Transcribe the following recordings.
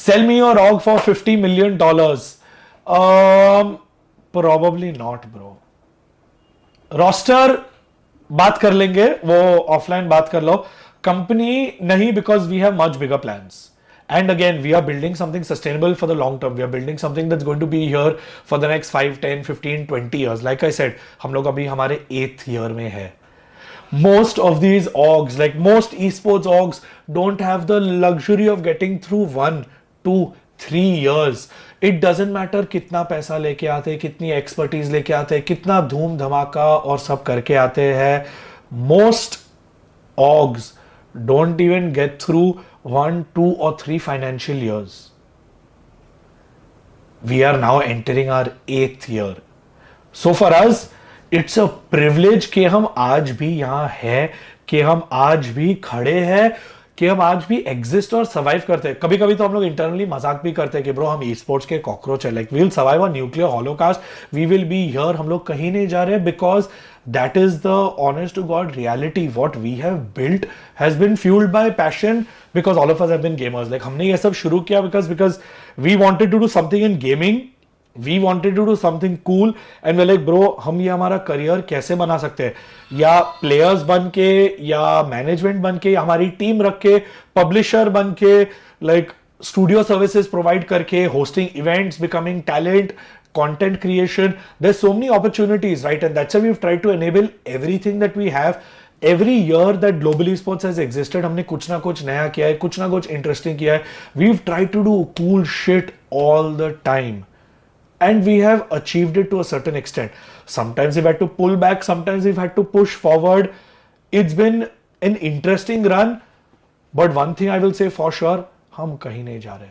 Sell me your org for $50 million. Probably not, bro. Roster बात कर लेंगे, वो ऑफलाइन बात कर लो. कंपनी नहीं, because we have much bigger plans. And again, we are building something sustainable for the long term. We are building something that's going to be here for the next 5, 10, 15, 20 years. Like I said, हम लोग अभी हमारे 8th year में है. Most of these orgs, like most esports orgs, don't have the luxury of getting through 1, 2, 3 years. It doesn't matter कितना पैसा लेके आते, कितनी एक्सपर्टीज लेके आते, कितना धूम धमाका और सब करके आते हैं. Most orgs don't even get through 1, 2 or 3 financial years. We are now entering our 8th year. So for us, it's a privilege कि हम आज भी यहाँ हैं, कि हम आज भी खड़े हैं, कि हम आज भी एग्जिस्ट और सर्वाइव करते हैं. कभी कभी तो हम लोग इंटरनली मजाक भी करते हैं कि ब्रो हम ई स्पोर्ट्स के कॉकरोच है. Like we will survive a nuclear holocaust, we will be here. हम लोग कहीं नहीं जा रहे, because that is the honest to god reality. What we have built has been fuelled by passion, because all of us have been gamers. Like हमने ये सब शुरू किया because we wanted to do something in gaming. We wanted to do something cool and we're like, bro, हम ये हमारा career कैसे बना सकते हैं, या प्लेयर्स बन के, या मैनेजमेंट बन के, या हमारी टीम रख के, पब्लिशर बन के, लाइक स्टूडियो सर्विसेज प्रोवाइड करके, hosting events, becoming talent, content creation. There's so many opportunities, right? And that's why we've tried to enable everything that we have. Every year that global esports has existed, हमने कुछ ना कुछ नया किया है, कुछ ना कुछ इंटरेस्टिंग किया है. We've tried to do cool shit all the time. And we have achieved it to a certain extent. Sometimes we've had to pull back, sometimes we've had to push forward. It's been an interesting run, but one thing I will say for sure, हम कहीं नहीं जा रहे.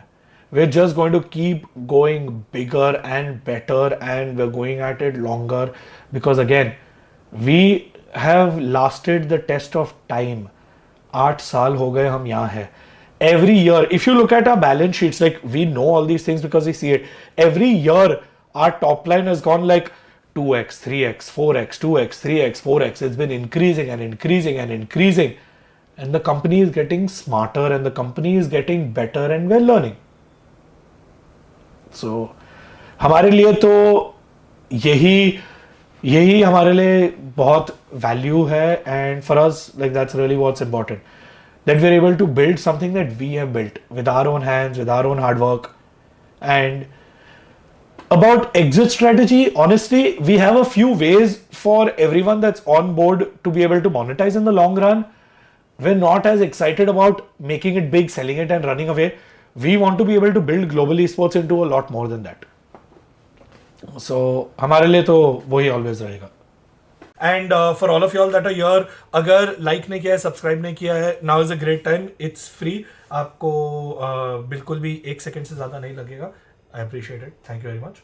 We're just going to keep going bigger and better, and we're going at it longer, because again, we have lasted the test of time. 8 साल हो गए हम यहाँ हैं. Every year, if you look at our balance sheets, like we know all these things because we see it. Every year, our top line has gone like 2x, 3x, 4x, 2x, 3x, 4x. It's been increasing and increasing and increasing. And the company is getting smarter and the company is getting better and we're learning. So, हमारे लिए तो यही हमारे लिए बहुत value है, and for us, like that's really what's important. That we're able to build something that we have built with our own hands, with our own hard work. And about exit strategy, honestly, we have a few ways for everyone that's on board to be able to monetize in the long run. We're not as excited about making it big, selling it and running away. We want to be able to build global esports into a lot more than that. So, हमारे लिए तो वही always रहेगा. And for all of y'all that are here, अगर like नहीं किया है, subscribe नहीं किया है, now is a great time. It's free. आपको बिल्कुल भी 1 सेकंड से ज़्यादा नहीं लगेगा. I appreciate it. Thank you very much.